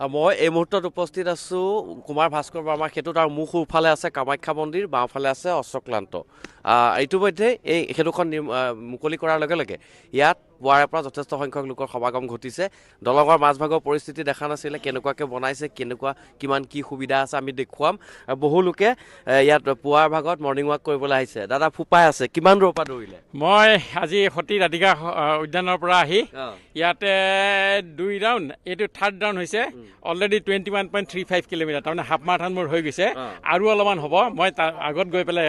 মই এই মুহূৰ্তত উপস্থিত আছোঁ কুমাৰ ভাস্কৰ বৰ্মাৰ ক্ষেত্ৰত আৰু মোৰ সোঁফালে আছে কামাখ্যা মন্দিৰ, বাওঁফালে আছে অশ্বক্লান্ত। ইতিমধ্যে এই সেতুখন মুকলি কৰাৰ লগে লগে ইয়াত পুৱাৰে পৰা যথেষ্ট সংখ্যক লোকৰ সমাগম ঘটিছে। দলঙৰ মাজভাগৰ পৰিস্থিতি দেখা নাছিলে, কেনেকুৱাকৈ বনাইছে, কিমান কি সুবিধা আছে আমি দেখুৱাম। বহু লোকে ইয়াত পুৱাৰ ভাগত মৰ্ণিং ৱাক কৰিবলৈ আহিছে। দাদা ফুপাই আছে, কিমান দূৰৰ পৰা দৌৰিলে? মই আজি সতী ৰাধিকা উদ্যানৰ পৰা আহি ইয়াতে 2 ৰাউণ্ড, এইটো 3rd ৰাউণ্ড হৈছে। অলৰেডি 21.35 কিলোমিটাৰ, তাৰমানে হাফ মাৰাথন মোৰ হৈ গৈছে। আৰু অলপমান হ'ব, মই তাৰ আগত গৈ পেলাই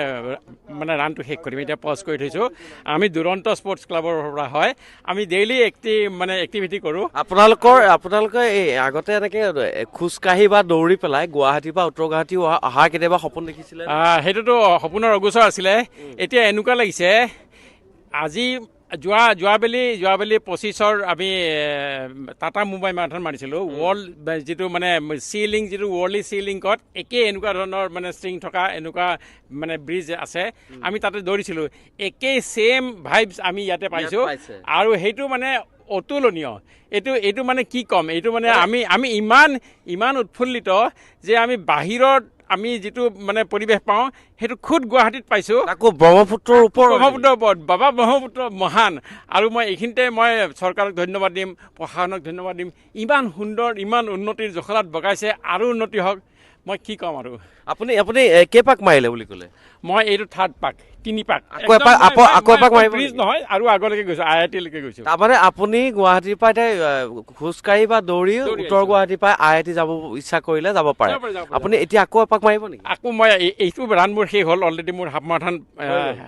মানে ৰানটো শেষ কৰিম। এতিয়া পজ কৰি থৈছোঁ। আমি দুৰন্ত স্পৰ্টছ ক্লাবৰ পৰা হয়, আমি ডেইলি এক্টিভিটি কৰোঁ। আপোনালোকে এই আগতে এনেকৈ খোজকাঢ়ি বা দৌৰি পেলাই গুৱাহাটীৰ পৰা উত্তৰ গুৱাহাটী অহাৰ কেতিয়াবা সপোন দেখিছিলে? সেইটোতো সপোনৰ অগোচৰ আছিলে। এতিয়া এনেকুৱা লাগিছে, আজি যোৱাবেলি 25ৰ আমি টাটা মুম্বাই মাৰাথন মাৰিছিলোঁ। ৱৰ্ল্ড যিটো মানে চিলিং, যিটো ৱৰ্ল্ডলি চিলিংত একেই এনেকুৱা ধৰণৰ মানে ষ্ট্ৰিং থকা এনেকুৱা মানে ব্ৰিজ আছে, আমি তাতে দৌৰিছিলোঁ। একেই ছেইম ভাইবছ আমি ইয়াতে পাইছোঁ। আৰু সেইটো মানে অতুলনীয়। এইটো মানে কি ক'ম, এইটো মানে আমি ইমান উৎফুল্লিত যে আমি বাহিৰত আমি যিটো মানে পৰিৱেশ পাওঁ সেইটো খুদ গুৱাহাটীত পাইছোঁ। আকৌ ব্ৰহ্মপুত্ৰৰ ওপৰত বাবা ব্ৰহ্মপুত্ৰ মহান। আৰু মই এইখিনিতে মই চৰকাৰক ধন্যবাদ দিম, প্ৰশাসনক ধন্যবাদ দিম। ইমান সুন্দৰ, ইমান উন্নতিৰ জখলাত বগাইছে, আৰু উন্নতি হওক। মই কি ক'ম আৰু। আপুনি কেইপাক মাৰিলে বুলি ক'লে? মই এইটো 3rd পাক, 3 পাক। আকৌ এপাক মাৰিব ব্ৰিজ নহয়, আৰু আগলৈকে গৈছোঁ, IIT-লৈকে গৈছোঁ। তাৰমানে আপুনি গুৱাহাটীৰ পৰা এতিয়া খোজকাঢ়ি বা দৌৰি উত্তৰ গুৱাহাটীৰ পৰা IIT যাব ইচ্ছা কৰিলে যাব পাৰে। আপুনি এতিয়া আকৌ এপাক মাৰিব নেকি? আকৌ মই এইটো ৰান মোৰ শেষ হ'ল, অলৰেডি মোৰ হাফ মাৰাথন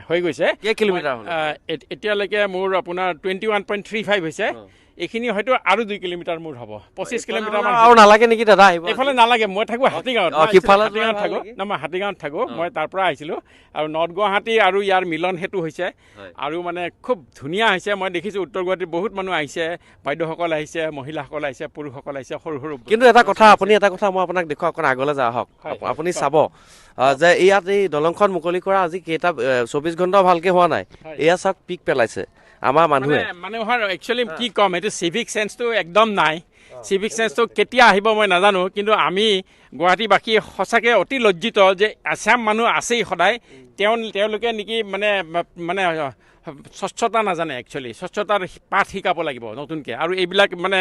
হৈ গৈছে। কেই কিলোমিটাৰ হ'ল? এতিয়ালৈকে মোৰ আপোনাৰ 21.35 হৈছে। এইখিনি হয়তো আৰু 2 কিলোমিটাৰ মোৰ হ'ব, 25 কিলোমিটাৰ মান। আৰু নালাগে নেকি দাদা আহিব? এইফালে নালাগে, মই থাকোঁ হাতীগাঁৱত। থাকোঁ না, মই হাতীগাঁৱত থাকোঁ। মই তাৰ পৰা আহিছিলোঁ। আৰু নৰ্থ গুৱাহাটী আৰু ইয়াৰ মিলন সেতু হৈছে, আৰু মানে খুব ধুনীয়া হৈছে। মই দেখিছোঁ উত্তৰ গুৱাহাটীত বহুত মানুহ আহিছে, বাইদেউসকল আহিছে, মহিলাসকল আহিছে, পুৰুষসকল আহিছে, সৰু সৰু। কিন্তু এটা কথা মই আপোনাক দেখুৱাম, অকণ আগলৈ যাওঁ আহক। আপুনি চাব যে ইয়াত এই দলংখন মুকলি কৰা আজি কেইটা 24 ঘণ্টাও ভালকে হোৱা নাই। এয়া চাওক, পিক পেলাইছে আমাৰ মানুহৰ। একচুৱেলি কি ক'ম, এইটো চিভিক চেন্সটো একদম নাই। চিভিক চেন্সটো কেতিয়া আহিব মই নাজানো, কিন্তু আমি গুৱাহাটীবাসী সঁচাকৈ অতি লজ্জিত যে এছাম মানুহ আছেই সদায়। তেওঁলোকে নেকি মানে স্বচ্ছতা নাজানে। একচুৱেলি স্বচ্ছতাৰ পাঠ শিকাব লাগিব নতুনকৈ। আৰু এইবিলাক মানে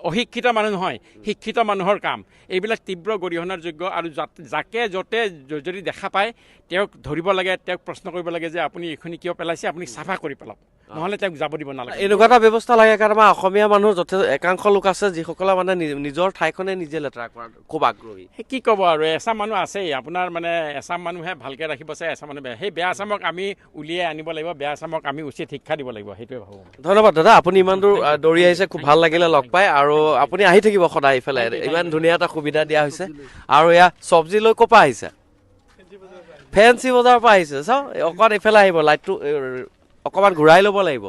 অশিক্ষিত মানুহ নহয়, শিক্ষিত মানুহৰ কাম। এইবিলাক তীব্ৰ গৰিহণাৰ যোগ্য। আৰু যাকে য'তে যদি দেখা পায় তেওঁক ধৰিব লাগে, তেওঁক প্ৰশ্ন কৰিব লাগে যে আপুনি এইখিনি কিয় পেলাইছে, আপুনি চাফা কৰি পেলাওক, নহ'লে তেওঁক যাব দিব নালাগে। এনেকুৱা এটা ব্যৱস্থা লাগে, কাৰণ আমাৰ অসমীয়া মানুহ যথেষ্ট একাংশ লোক আছে যিসকলে মানে নিজৰ ঠাইখনে নিজে লেতেৰা কৰাত খুব আগ্ৰহী। কি ক'ব আৰু, এছাম মানুহ আছেই আপোনাৰ, মানে এছাম মানুহে ভালকৈ ৰাখিব চাই, এছাম মানুহ বেয়া। সেই বেয়া আছামক আমি উলিয়াই আনিব লাগিব, বেয়া আছামক আমি উচিত শিক্ষা দিব লাগিব, সেইটোৱে ভাবোঁ। ধন্যবাদ দাদা, আপুনি ইমান দূৰ দৌৰি আহিছে, খুব ভাল লাগিলে লগ পাই। আৰু আপুনি আহি থাকিব সদায় ইফালে, ইমান ধুনীয়া এটা সুবিধা দিয়া হৈছে। আৰু এয়া চব্জি লৈ ক'ৰ পৰা আহিছে? ফেঞ্চি বজাৰৰ পৰা আহিছে। চাওক, অকণ এইফালে আহিব, লাইটটো অকণমান ঘূৰাই ল'ব লাগিব।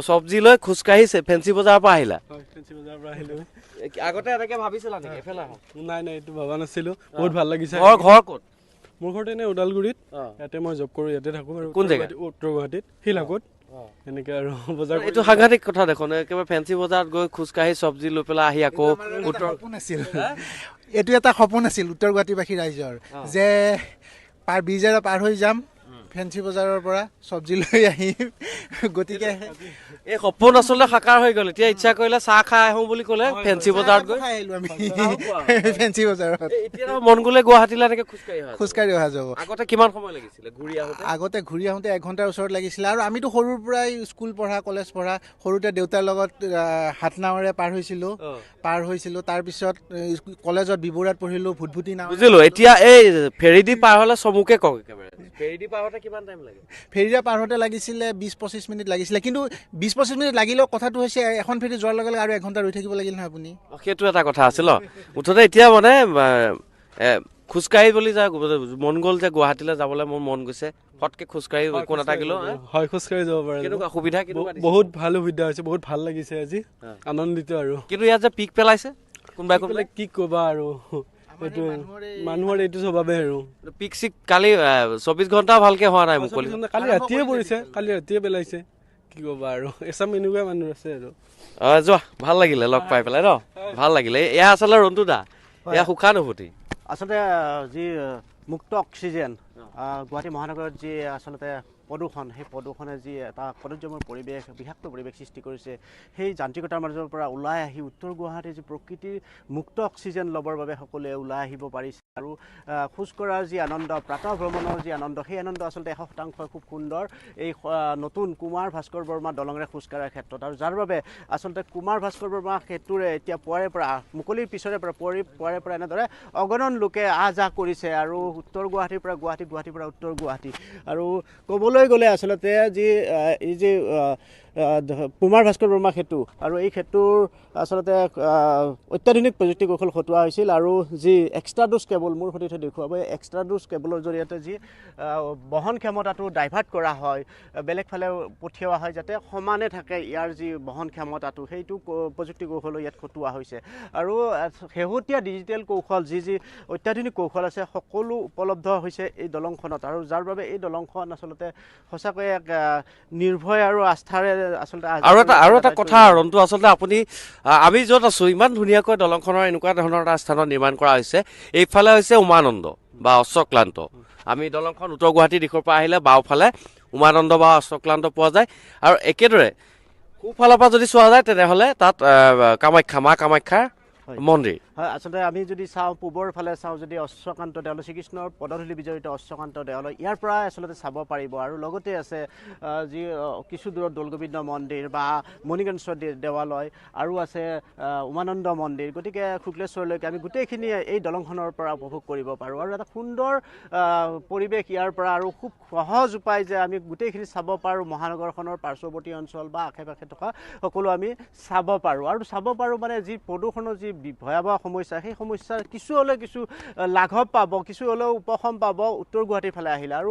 চব্জি লৈ খোজকাঢ়িছে, ফেঞ্চি বজাৰৰ পৰা আহিলা? আগতে এনেকে ভাবিছিলা নেকি? এইফালে নাই, এইটো ভবা নাছিলো। বহুত ভাল লাগিছে। ঘৰ ক'ত? মোৰ ঘৰতে এনে ওদালগুৰিত। ইয়াতে মই জব কৰোঁ, ইয়াতে থাকোঁ। আৰু কোন জেগা? উত্তৰ গুৱাহাটীত, শিলাকোট। এনেকে আৰু বজাৰ। এইটো সাংঘাতিক কথা দেখোন, একেবাৰে ফেঞ্চি বজাৰত গৈ খোজকাঢ়ি চব্জি লৈ পেলাই আহি আকৌ এইটো এটা সপোন আছিল উত্তৰ গুৱাহাটীবাসী ৰাইজৰ, যে ব্ৰিজেৰে পাৰ হৈ যাম ফেঞ্চি বজাৰৰ পৰা চব্জি লৈ আহিম। গতিকে এই সপোন আচলতে সাকাৰ হৈ গ'ল। এতিয়া ইচ্ছা কৰিলে চাহ খাই আহোঁ বুলি ক'লে ফেঞ্চি বজাৰত গৈ আহিলোঁ আমি ফেঞ্চি বজাৰত। এতিয়া মন গ'লে গুৱাহাটীলৈ এনেকে খোজকাঢ়ি অহা যাব। আগতে কিমান সময় লাগিছিলে ঘূৰি আহোঁতে? আগতে ঘূৰি আহোঁতে 1 ঘণ্টাৰ ওচৰত লাগিছিলে। আৰু আমিতো সৰুৰ পৰাই স্কুল পঢ়া, কলেজ পঢ়া, সৰুতে দেউতাৰ লগত হাতনাৱেৰে পাৰ হৈছিলোঁ। তাৰপিছত কলেজত বিবৰুৱাত পঢ়িলোঁ, ভুটভুটি নাও। বুজিলোঁ। এতিয়া এই ফেৰীদি পাৰ হ'লে চমুকে কওক, একেবাৰে ফেৰীদি পাৰ হওঁতে কিমান টাইম লাগে? ফেৰীৰে পাৰ হওঁতে লাগিছিলে 20-25 মিনিট লাগিছিলে। কিন্তু 20-25 মিনিট লাগিলেও কথাটো হৈছে, এখন ফেৰী যোৱাৰ লগে লগে আৰু 1 ঘণ্টা ৰৈ থাকিব লাগিল নহয় আপুনি। সেইটো এটা কথা আছিল ন। মুঠতে এতিয়া মানে খোজকাঢ়ি বুলি যায়, মন গ'ল যে গুৱাহাটীলৈ যাবলৈ মোৰ মন গৈছে, ফটকে খোজকাঢ়ি একো নাথাকিলেও। হয়, খোজকাঢ়ি যাব পাৰে। কেনেকুৱা সুবিধা? বহুত ভাল সুবিধা হৈছে, বহুত ভাল লাগিছে আজি, আনন্দিত। আৰু কিন্তু ইয়াত যে পিক পেলাইছে কোনোবাই কি ক'বা আৰু, এইটো মানুহৰ এইটো স্বভাৱে। আৰু পিক চিক কালি 24 ঘণ্টা ভালকে হোৱা নাই মুকলি। কালি ৰাতিয়ে পৰিছে, কালি ৰাতিয়ে পেলাইছে। কি ক'বা আৰু এচাম এনেকুৱা মানুহ আছে আৰু যোৱা ভাল লাগিলে লগ পাই পেলাই ন ভাল লাগিলে এয়া আচলতে ৰন্তু দা এয়া সুখা অনুভূতি আচলতে যি মুক্ত অক্সিজেন গুৱাহাটী মহানগৰত যি আচলতে প্ৰদূষণ সেই প্ৰদূষণে যি এটা কদৰ্যময় পৰিৱেশ বিষাক্ত পৰিৱেশ সৃষ্টি কৰিছে সেই যান্ত্ৰিকতাৰ মাজৰ পৰা ওলাই আহি উত্তৰ গুৱাহাটীৰ যি প্ৰকৃতিৰ মুক্ত অক্সিজেন ল'বৰ বাবে সকলোৱে ওলাই আহিব পাৰিছে আৰু খোজকঢ়াৰ যি আনন্দ প্ৰাতঃ ভ্ৰমণৰ যি আনন্দ সেই আনন্দ আচলতে 100% খুব সুন্দৰ এই নতুন কুমাৰ ভাস্কৰ বৰ্মা দলঙেৰে খোজকঢ়াৰ ক্ষেত্ৰত আৰু যাৰ বাবে আচলতে কুমাৰ ভাস্কৰ বৰ্মা সেতুৰে এতিয়া পুৱাৰে পৰা মুকলিৰ পিছৰে পৰা পুৱাৰে পৰা এনেদৰে অগণন লোকে আহ যাহ কৰিছে আৰু উত্তৰ গুৱাহাটীৰ পৰা গুৱাহাটীৰ পৰা উত্তৰ গুৱাহাটী আৰু ক'বলৈ গ'লে আচলতে যি এই যে কুমাৰ ভাস্কৰ বৰ্মা সেতু আৰু এই সেতুৰ আচলতে অত্যাধুনিক প্ৰযুক্তি কৌশল খটুৱা হৈছিল আৰু যি এক্সট্ৰা ড'জ কেবল মোৰ সৈতে দেখুৱাব এই এক্সট্ৰা ড'জ কেবলৰ জৰিয়তে যি বহন ক্ষমতাটো ডাইভাৰ্ট কৰা হয় বেলেগ ফালে পঠিওৱা হয় যাতে সমানে থাকে ইয়াৰ যি বহন ক্ষমতাটো সেইটো প্ৰযুক্তি কৌশলো ইয়াত খটুৱা হৈছে আৰু শেহতীয়া ডিজিটেল কৌশল যি অত্যাধুনিক কৌশল আছে সকলো উপলব্ধ হৈছে এই দলংখনত আৰু যাৰ বাবে এই দলংখন আচলতে সঁচাকৈয়ে এক নিৰ্ভয় আৰু আস্থাৰে আচলতে আৰু এটা কথা ৰন্তু আচলতে আপুনি আমি য'ত আছোঁ ইমান ধুনীয়াকৈ দলংখনৰ এনেকুৱা ধৰণৰ এটা স্থানত নিৰ্মাণ কৰা হৈছে এইফালে হৈছে উমানন্দ বা অশ্বক্লান্ত আমি দলংখন উত্তৰ গুৱাহাটীৰ দিশৰ পৰা আহিলে বাওঁফালে উমানন্দ বা অশ্বক্লান্ত পোৱা যায় আৰু একেদৰে সোঁফালৰ পৰা যদি চোৱা যায় তেনেহ'লে তাত মা কামাখ্যাৰ মন্দিৰ হয় আচলতে আমি যদি চাওঁ পূবৰ ফালে চাওঁ যদি অশ্বকান্ত দেৱালয় শ্ৰীকৃষ্ণৰ পদধূলি বিজড়িত অশ্বকান্ত দেৱালয় ইয়াৰ পৰা আচলতে চাব পাৰিব আৰু লগতে আছে যি কিছু দূৰত দৌলগোবিন্দ মন্দিৰ বা মণিকৰ্ণেশ্বৰ দেৱালয় আৰু আছে উমানন্দ মন্দিৰ গতিকে শুক্লেশ্বৰলৈকে আমি গোটেইখিনি এই দলংখনৰ পৰা উপভোগ কৰিব পাৰোঁ আৰু এটা সুন্দৰ পৰিৱেশ ইয়াৰ পৰা আৰু খুব সহজ উপায় যে আমি গোটেইখিনি চাব পাৰোঁ মহানগৰখনৰ পাৰ্শ্বৱৰ্তী অঞ্চল বা আশে পাশে থকা সকলো আমি চাব পাৰোঁ আৰু চাব পাৰোঁ মানে যি প্ৰদূষণৰ যি ভয়াৱহ সমস্যা সেই সমস্যাৰ কিছু হ'লেও কিছু লাঘৱ পাব কিছু হ'লেও উপশম পাব উত্তৰ গুৱাহাটীৰ ফালে আহিলে আৰু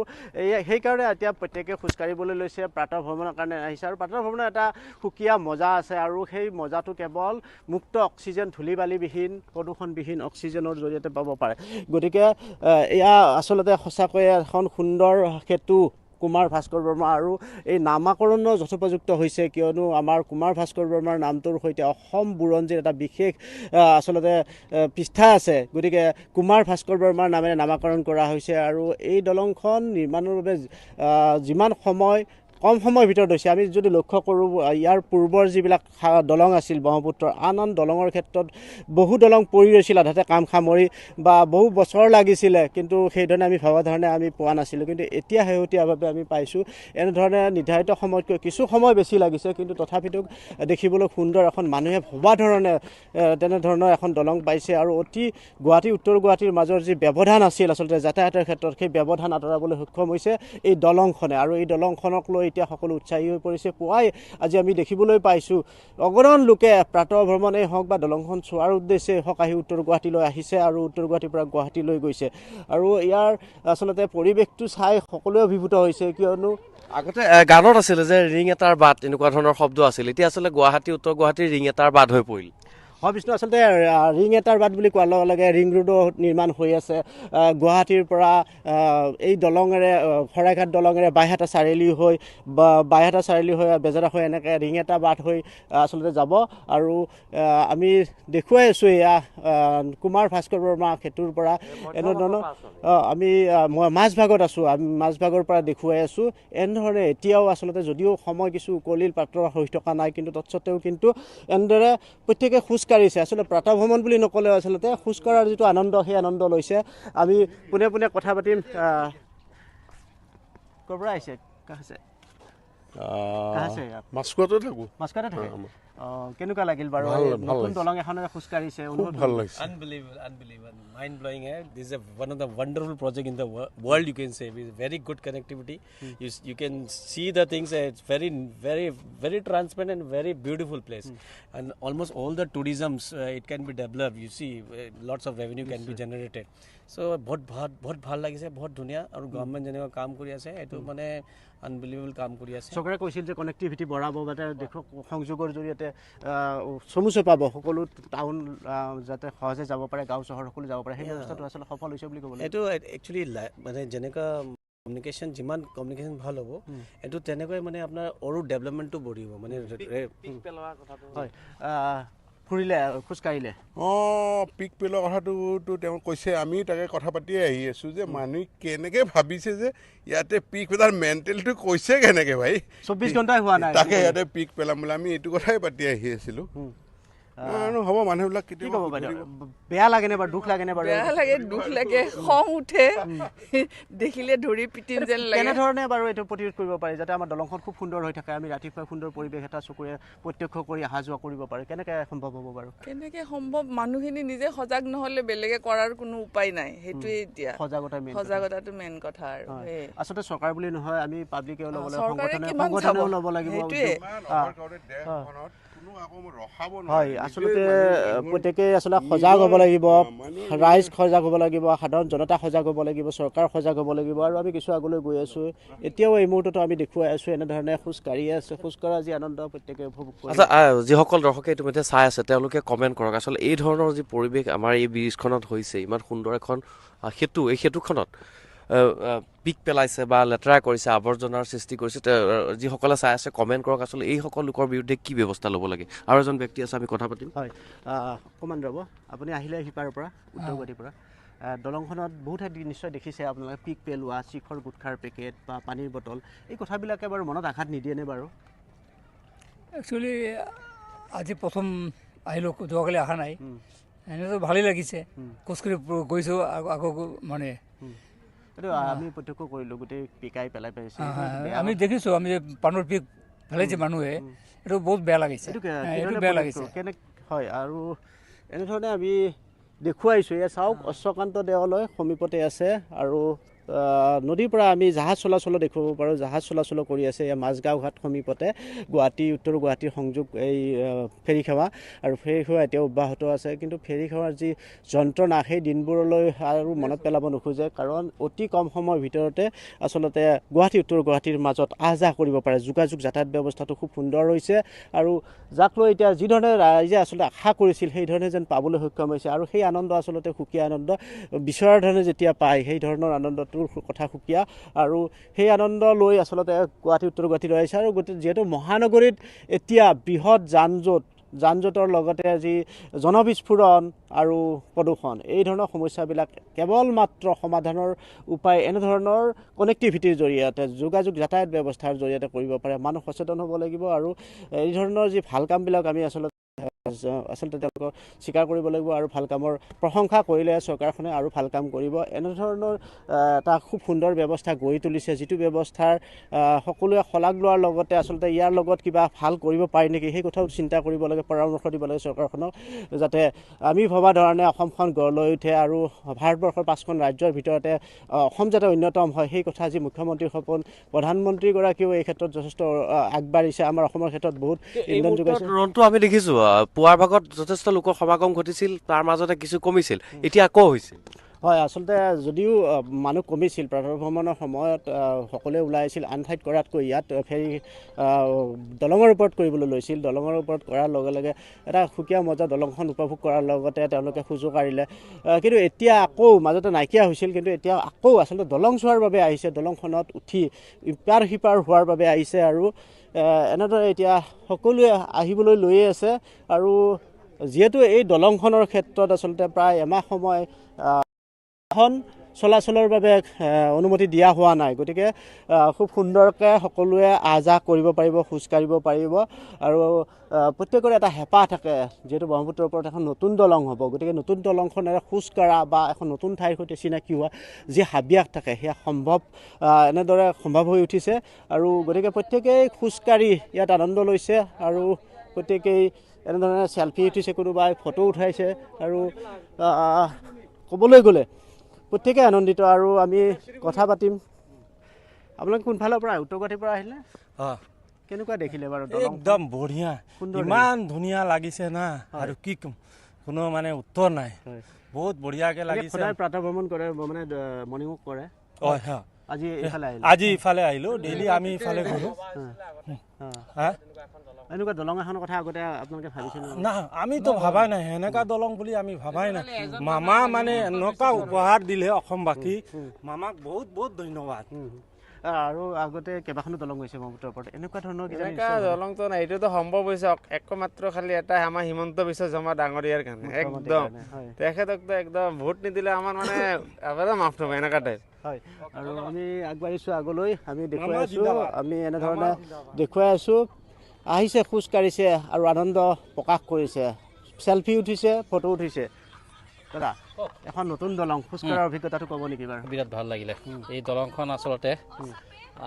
সেইকাৰণে এতিয়া প্ৰত্যেকে খোজকাঢ়িবলৈ লৈছে প্ৰাতঃ ভ্ৰমণৰ কাৰণে আহিছে আৰু প্ৰাতঃ ভ্ৰমণৰ এটা সুকীয়া মজা আছে আৰু সেই মজাটো কেৱল মুক্ত অক্সিজেন ধূলি বালিবিহীন প্ৰদূষণবিহীন অক্সিজেনৰ জৰিয়তে পাব পাৰে গতিকে এয়া আচলতে সঁচাকৈয়ে এখন সুন্দৰ সেতু কুমাৰ ভাস্কৰ বৰ্মা আৰু এই নামাকৰণো যথোপযুক্ত হৈছে কিয়নো আমাৰ কুমাৰ ভাস্কৰ বৰ্মাৰ নামটোৰ সৈতে অসম বুৰঞ্জীৰ এটা বিশেষ আচলতে পৃষ্ঠা আছে গতিকে কুমাৰ ভাস্কৰ বৰ্মাৰ নামেৰে নামাকৰণ কৰা হৈছে আৰু এই দলংখন নিৰ্মাণৰ বাবে যিমান সময় কম সময়ৰ ভিতৰত হৈছে আমি যদি লক্ষ্য কৰোঁ ইয়াৰ পূৰ্বৰ যিবিলাক দলং আছিল ব্ৰহ্মপুত্ৰৰ আন দলঙৰ ক্ষেত্ৰত বহু দলং পৰি ৰৈছিল আধাতে কাম সামৰি বা বহু বছৰ লাগিছিলে কিন্তু সেইধৰণে আমি ভবা ধৰণে আমি পোৱা নাছিলোঁ কিন্তু এতিয়া শেহতীয়াভাৱে আমি পাইছোঁ এনেধৰণে নিৰ্ধাৰিত সময়তকৈ কিছু সময় বেছি লাগিছে কিন্তু তথাপিতো দেখিবলৈ সুন্দৰ এখন মানুহে ভবা ধৰণে তেনেধৰণৰ এখন দলং পাইছে আৰু অতি উত্তৰ গুৱাহাটীৰ মাজৰ যি ব্যৱধান আছিল আচলতে যাতায়াতৰ ক্ষেত্ৰত সেই ব্যৱধান আঁতৰাবলৈ সক্ষম হৈছে এই দলংখনে আৰু এই দলংখনক লৈ এতিয়া সকলো উৎসাহী হৈ পৰিছে পুৱাই আজি আমি দেখিবলৈ পাইছোঁ অগণন লোকে প্ৰাতঃ ভ্ৰমণেই হওক বা দলংখন চোৱাৰ উদ্দেশ্যে হওক আহি উত্তৰ গুৱাহাটীলৈ আহিছে আৰু উত্তৰ গুৱাহাটীৰ পৰা গুৱাহাটীলৈ গৈছে আৰু ইয়াৰ আচলতে পৰিৱেশটো চাই সকলোৱে অভিভূত হৈছে কিয়নো আগতে গানত আছিলে যে ৰিং এটাৰ বাট এনেকুৱা ধৰণৰ শব্দ আছিল এতিয়া আচলতে উত্তৰ গুৱাহাটীৰ ৰিং এটাৰ বাট হৈ পৰিল হয় বিষ্ণু আচলতে ৰিং এটাৰ বাট বুলি কোৱাৰ লগে লগে ৰিং ৰোডো নিৰ্মাণ হৈ আছে গুৱাহাটীৰ পৰা এই দলঙেৰে শৰাইঘাট দলঙেৰে বাইহাটা চাৰিআলি হৈ বেজেৰা হৈ এনেকৈ ৰিং এটা বাট হৈ আচলতে যাব আৰু আমি দেখুৱাই আছোঁ এয়া কুমাৰ ভাস্কৰ বৰ্মা সেতুৰ পৰা এনেধৰণৰ আমি মাজভাগত আছোঁ আমি মাজভাগৰ পৰা দেখুৱাই আছোঁ এনেধৰণে এতিয়াও আচলতে যদিও সময় কিছু উকলিল পাত্ৰ হৈ থকা নাই কিন্তু তৎসত্ত্বেও কিন্তু এনেদৰে প্ৰত্যেকে খোজকাঢ়িছে আচলতে প্ৰাতঃ ভ্ৰমণ বুলি নক'লেও আচলতে খোজকঢ়াৰ যিটো আনন্দ সেই আনন্দ লৈছে আমি পোনে কথা পাতিম ক'ৰ পৰা আহিছে মাছখোৱাতে থাকোঁ মাছখোৱাতে থাকে কেনেকুৱা লাগিল বাৰু নতুন দলং এখনেৰে খোজকাঢ়িছে ভাল লাগিছে Unbelievable, mind-blowing. This is one of the wonderful project in the world. You can say with very good connectivity. You can see the things. It's very transparent and very beautiful place. And almost all the tourisms it can be developed. You see, lots of revenue can be generated. So बहुत ভাল লাগিছে বহুত ধুনীয়া আৰু government যেনেকুৱা কাম কৰি আছে এইটো মানে আনবিলিভেবল কাম কৰি আছে চৰকাৰে কৈছিল যে কানেক্টিভিটি বঢ়াব যাতে দেশক সংযোগৰ জৰিয়তে চমুচে পাব সকলো টাউন যাতে সহজে যাব পাৰে গাঁও চহৰ সকলো যাব পাৰে সেই ব্যৱস্থাটো আচলতে সফল হৈছে বুলি ক'ব লাগিব এইটো একচুৱেলি মানে যেনেকুৱা কমিউনিকেশ্যন যিমান কমিউনিকেশ্যন ভাল হ'ব এইটো তেনেকৈ মানে আপোনাৰ আৰু ডেভেলপমেণ্টটো বঢ়িব মানে হয় ফুৰিলে খোজকাঢ়িলে পিক পেলোৱা কথাটোতো তেওঁ কৈছে আমি তাকে কথা পাতিয়ে আহি আছোঁ যে মানুহে কেনেকৈ ভাবিছে যে ইয়াতে পিক পেলাৰ মেণ্টেলটো কৈছে কেনেকৈ ভাই 24 ঘণ্টাই হোৱা নাই তাকে ইয়াতে পিক পেলাম বুলি আমি এইটো কথাই পাতি আহি আছিলোঁ হ'ব মানুহবিলাক কি ক'ব কেতিয়াবা বাইদেউ বেয়া লাগেনে বাৰু দুখ লাগেনে বাৰু বেয়া লাগে দুখ লাগে খং উঠে দেখিলে ধৰি পিটিম যেন লাগে কেনেধৰণে বাৰু এইটো প্ৰতিৰোধ কৰিব পাৰি যাতে আমাৰ দলংখন খুব সুন্দৰ হৈ থাকে আমি ৰাতিপুৱা সুন্দৰ পৰিৱেশ এটা চকুৰে প্ৰত্যক্ষ কৰি অহা যোৱা কৰিব পাৰোঁ কেনেকৈ সম্ভৱ হ'ব বাৰু কেনেকে সম্ভৱ মানুহখিনি নিজে সজাগ নহ'লে বেলেগে কৰাৰ কোনো উপায় নাই সেইটোৱে এতিয়া সজাগতাটো মেইন কথা আৰু আচলতে চৰকাৰ বুলি নহয় আমি পাব্লিকে ল'ব লাগিব চৰকাৰে কিমান চাব সংগঠনেও ল'ব লাগিব সেইটোৱে হয় আচলতে প্ৰত্যেকে আচলতে সজাগ হ'ব লাগিব ৰাইজ সজাগ হ'ব লাগিব সাধাৰণ জনতা সজাগ হ'ব লাগিব চৰকাৰ সজাগ হ'ব লাগিব আৰু আমি কিছু আগলৈ গৈ আছোঁ এতিয়াও এই মুহূৰ্ততো আমি দেখুৱাই আছোঁ এনেধৰণে খোজকাঢ়ি আছে খোজকঢ়া যি আনন্দ প্ৰত্যেকে উপভোগ কৰে আচ্ছা যিসকল দৰ্শকে ইতিমধ্যে চাই আছে তেওঁলোকে কমেণ্ট কৰক আচলতে এই ধৰণৰ যি পৰিৱেশ আমাৰ এই ব্ৰিজখনত হৈছে ইমান সুন্দৰ এখন সেতু এই সেতুখনত পিক পেলাইছে বা লেতেৰা কৰিছে আৱৰ্জনাৰ সৃষ্টি কৰিছে যিসকলে চাই আছে কমেণ্ট কৰক আচলতে এইসকল লোকৰ বিৰুদ্ধে কি ব্যৱস্থা ল'ব লাগে আৰু এজন ব্যক্তি আছে আমি কথা পাতিম হয় অকণমান ৰ'ব আপুনি আহিলে সিপাৰৰ পৰা উত্তৰ গুৱাহাটীৰ পৰা দলংখনত বহুত ঠাইত নিশ্চয় দেখিছে আপোনালোকে পিক পেলোৱা শিখৰ গুটখাৰ পেকেট বা পানীৰ বটল এই কথাবিলাকে বাৰু মনত আঘাত নিদিয়েনে বাৰু একচুৱেলি আজি প্ৰথম আহিলোঁ যোৱাকালি অহা নাই এনেতো ভালেই লাগিছে খোজকাঢ়ি গৈছোঁ আকৌ মানে এইটো আমি প্ৰত্যক্ষ কৰিলোঁ গোটেই পিকাই পেলাই পাইছে আমি দেখিছোঁ আমি যে পানৰ পিক পেলাইছে মানুহে এইটো বহুত বেয়া লাগিছে এইটো বেয়া লাগিছে কেনে হয় আৰু এনেধৰণে আমি দেখুৱাইছোঁ এয়া চাওক অশ্বকান্ত দেৱালয় সমীপতে আছে আৰু নদীৰ পৰা আমি জাহাজ চলাচলো দেখুৱাব পাৰোঁ জাহাজ চলাচলো কৰি আছে এয়া মাজগাঁও ঘাট সমীপতে গুৱাহাটী উত্তৰ গুৱাহাটীৰ সংযোগ এই ফেৰী সেৱা আৰু ফেৰী সেৱা এতিয়াও অব্যাহত আছে কিন্তু ফেৰী সেৱাৰ যি যন্ত্ৰণা সেই দিনবোৰলৈ আৰু মনত পেলাব নোখোজে কাৰণ অতি কম সময়ৰ ভিতৰতে আচলতে গুৱাহাটী উত্তৰ গুৱাহাটীৰ মাজত আহ যাহ কৰিব পাৰে যোগাযোগ যাতায়াত ব্যৱস্থাটো খুব সুন্দৰ হৈছে আৰু যাক লৈ এতিয়া যিধৰণে ৰাইজে আচলতে আশা কৰিছিল সেইধৰণে যেন পাবলৈ সক্ষম হৈছে আৰু সেই আনন্দ আচলতে সুকীয়া আনন্দ বিচৰাৰ ধৰণে যেতিয়া পায় সেই ধৰণৰ আনন্দটো কথা সুকীয়া আৰু সেই আনন্দ লৈ আচলতে গুৱাহাটী উত্তৰ গুৱাহাটীলৈ আহিছে আৰু যিহেতু মহানগৰীত এতিয়া বৃহৎ যান জঁটৰ লগতে যি জনবিস্ফোৰণ আৰু প্ৰদূষণ এই ধৰণৰ সমস্যাবিলাক কেৱল মাত্ৰ সমাধানৰ উপায় এনেধৰণৰ কানেক্টিভিটিৰ জৰিয়তে যোগাযোগ যাতায়াত ব্যৱস্থাৰ জৰিয়তে কৰিব পাৰে মানুহ সচেতন হ'ব লাগিব আৰু এই ধৰণৰ যি ভাল কামবিলাক আমি আচলতে তেওঁলোকক স্বীকাৰ কৰিব লাগিব আৰু ভাল কামৰ প্ৰশংসা কৰিলে চৰকাৰখনে আৰু ভাল কাম কৰিব এনেধৰণৰ এটা খুব সুন্দৰ ব্যৱস্থা গঢ়ি তুলিছে যিটো ব্যৱস্থাৰ সকলোৱে শলাগ লোৱাৰ লগতে আচলতে ইয়াৰ লগত কিবা ভাল কৰিব পাৰি নেকি সেই কথাও চিন্তা কৰিব লাগে পৰামৰ্শ দিব লাগে চৰকাৰখনক যাতে আমি ভবা ধৰণে অসমখন গঢ় লৈ উঠে আৰু ভাৰতবৰ্ষৰ 5খন ৰাজ্যৰ ভিতৰতে অসম যাতে অন্যতম হয় সেই কথা আজি মুখ্যমন্ত্ৰীৰ সপোন প্ৰধানমন্ত্ৰীগৰাকীয়েও এই ক্ষেত্ৰত যথেষ্ট আগবাঢ়িছে আমাৰ অসমৰ ক্ষেত্ৰত বহুত ইন্ধন যোগাইছে ৰণটো আমি দেখিছোঁ পুৱাৰ ভাগত যথেষ্ট লোকৰ সমাগম ঘটিছিল তাৰ মাজতে কিছু কমিছিল এতিয়া আকৌ হৈছে হয় আচলতে যদিও মানুহ কমিছিল প্ৰাতঃ ভ্ৰমণৰ সময়ত সকলোৱে ওলাই আহিছিল আন ঠাইত কৰাতকৈ ইয়াত ফেৰী দলঙৰ ওপৰত কৰিবলৈ লৈছিল দলঙৰ ওপৰত কৰাৰ লগে লগে এটা সুকীয়া মজা দলংখন উপভোগ কৰাৰ লগতে তেওঁলোকে সুযোগ কাঢ়িলে কিন্তু এতিয়া আকৌ মাজতে নাইকিয়া হৈছিল কিন্তু এতিয়া আকৌ আচলতে দলং চোৱাৰ বাবে আহিছে দলংখনত উঠি ইপাৰ সিপাৰ হোৱাৰ বাবে আহিছে আৰু এনেদৰে এতিয়া সকলোৱে আহিবলৈ লৈয়ে আছে আৰু যিহেতু এই দলংখনৰ ক্ষেত্ৰত আচলতে প্ৰায় এমাহ সময় বাহন চলাচলৰ বাবে অনুমতি দিয়া হোৱা নাই গতিকে খুব সুন্দৰকৈ সকলোৱে আহ যাহ কৰিব পাৰিব খোজকাঢ়িব পাৰিব আৰু প্ৰত্যেকৰে এটা হেঁপাহ থাকে যিহেতু ব্ৰহ্মপুত্ৰৰ ওপৰত এখন নতুন দলং হ'ব গতিকে নতুন দলংখনেৰে খোজকাঢ়া বা এখন নতুন ঠাইৰ সৈতে চিনাকি হোৱা যি হাবিয়াস থাকে সেয়া এনেদৰে সম্ভৱ হৈ উঠিছে আৰু গতিকে প্ৰত্যেকেই খোজকাঢ়ি ইয়াত আনন্দ লৈছে আৰু প্ৰত্যেকেই এনেধৰণে চেলফি উঠিছে কোনোবাই ফটো উঠাইছে আৰু ক'বলৈ গ'লে প্ৰত্যেকে আনন্দিত আৰু আমি কথা পাতিম আপোনালোক কোনফালৰ পৰা উত্তৰ গুৱাহাটীৰ পৰা আহিলে কেনেকুৱা দেখিলে বাৰু একদম বঢ়িয়া ইমান ধুনীয়া লাগিছে না আৰু কি কোনো মানে উত্তৰ নাই বহুত বঢ়িয়াকৈ লাগিছে সদায় প্ৰাতঃ ভ্ৰমণ কৰে মানে মৰ্ণিং ৱাক কৰে আজি এইফালে আহিলে আজি ইফালে আহিলোঁ ডেইলি আমি ইফালে গ'লোঁ হা এনেকুৱা দলং এখনৰ কথা আগতে আপোনালোকে ভাবিছিল না আমিতো ভাবাই নাই সেনেকা দলং বুলি আমি ভাবাই নাই মামা মানে এনেকুৱা উপহাৰ দিলে অসমবাসী মামাক বহুত বহুত ধন্যবাদ আৰু আগতে কেইবাখনো দলং হৈছে ব্ৰহ্মপুত্ৰৰ ওপৰত এনেকুৱা ধৰণৰ এনেকুৱা দলংটো নাই এইটোতো সম্ভৱ হৈছে একমাত্ৰ খালি এটাই আমাৰ হিমন্ত বিশ্ব শৰ্মা ডাঙৰীয়াৰ কাৰণে একদম তেখেতকতো একদম ভোট নিদিলে আমাৰ মানে এবাৰে মাফ নহয় এনেকুৱা টাইপ হয় আৰু আমি আগবাঢ়িছোঁ আগলৈ আমি দেখুৱাই আছোঁ আমি এনেধৰণে দেখুৱাই আছোঁ আহিছে খোজ কাঢ়িছে আৰু আনন্দ প্ৰকাশ কৰিছে চেলফি উঠিছে ফটো উঠিছে দাদা এখন নতুন দলং খোজ কঢ়াৰ অভিজ্ঞতাটো ক'ব নেকি বাৰু বিৰাট ভাল লাগিলে এই দলংখন আচলতে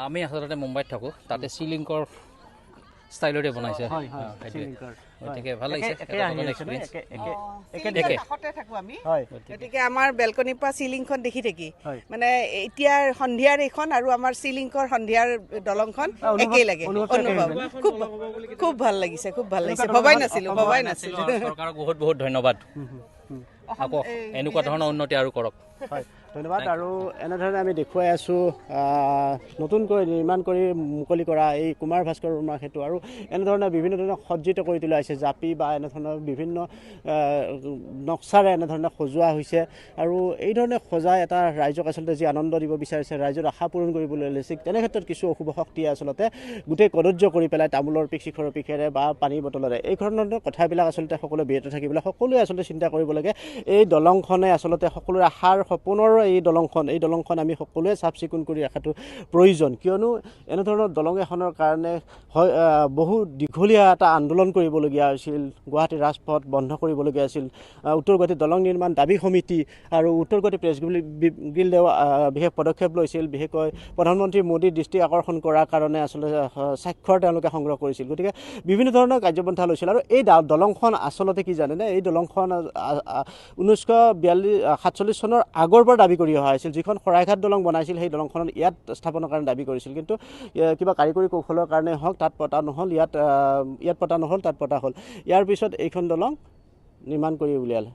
আমি আচলতে মুম্বাইত থাকোঁ তাতে শ্ৰীলংকৰ ষ্টাইলতে বনাইছে গতিকে ভাল লাগিছে গতিকে আমাৰ বেলকনিৰ পৰা চিলিংখন দেখি থাকি মানে এতিয়াৰ সন্ধিয়াৰ এইখন আৰু আমাৰ চিলিংকৰ সন্ধিয়াৰ দলংখন একেই লাগে অনুভৱ খুব ভাল লাগিছে ভবাই নাছিলো চৰকাৰক বহুত বহুত ধন্যবাদ আকৌ এনেকুৱা ধৰণৰ উন্নতি আৰু কৰক হয় ধন্যবাদ আৰু এনেধৰণে আমি দেখুৱাই আছোঁ নতুনকৈ নিৰ্মাণ কৰি মুকলি কৰা এই কুমাৰ ভাস্কৰ বৰ্মা সেতু আৰু এনেধৰণে বিভিন্ন ধৰণৰ সজ্জিত কৰি তোলা হৈছে জাপি বা এনেধৰণৰ বিভিন্ন নক্সাৰে এনেধৰণে সজোৱা হৈছে আৰু এই ধৰণে সজাই এটা ৰাইজক আচলতে যি আনন্দ দিব বিচাৰিছে ৰাইজৰ আশা পূৰণ কৰিবলৈ লৈছে তেনে ক্ষেত্ৰত কিছু অশুভ শক্তিয়ে আচলতে গোটেই কদৰ্য কৰি পেলাই তামোলৰ পিক শিখৰৰ পিখেৰে বা পানী বটলেৰে এই ধৰণৰ কথাবিলাক আচলতে সকলোৱে বিৰত থাকিবলৈ সকলোৱে আচলতে চিন্তা কৰিব লাগে এই দলংখনে আচলতে সকলোৰে আশাৰ সপোনৰ এই দলংখন আমি সকলোৱে চাফ চিকুণ কৰি ৰখাটো প্ৰয়োজন কিয়নো এনেধৰণৰ দলং এখনৰ কাৰণে হয় বহু দীঘলীয়া এটা আন্দোলন কৰিবলগীয়া হৈছিল গুৱাহাটী ৰাজপথ বন্ধ কৰিবলগীয়া আছিল উত্তৰ গুৱাহাটী দলং নিৰ্মাণ দাবী সমিতি আৰু উত্তৰ গুৱাহাটী প্ৰেছ গিল্ডেও বিশেষ পদক্ষেপ লৈছিল বিশেষকৈ প্ৰধানমন্ত্ৰী মোদীৰ দৃষ্টি আকৰ্ষণ কৰাৰ কাৰণে আচলতে স্বাক্ষৰ তেওঁলোকে সংগ্ৰহ কৰিছিল গতিকে বিভিন্ন ধৰণৰ কাৰ্যপন্থা লৈছিল আৰু এই দলংখন আচলতে কি জানেনে এই দলংখন 1947 চনৰ আগৰ পৰা দাবী কৰি অহা হৈছিল যিখন শৰাইঘাট দলং বনাইছিল সেই দলংখনত ইয়াত স্থাপনৰ কাৰণে দাবী কৰিছিল কিন্তু কিবা কাৰিকৰী কৌশলৰ কাৰণে হওক তাত পতা নহ'ল ইয়াত পতা নহ'ল তাত পতা হ'ল ইয়াৰ পিছত এইখন দলং নিৰ্মাণ কৰি উলিয়ালে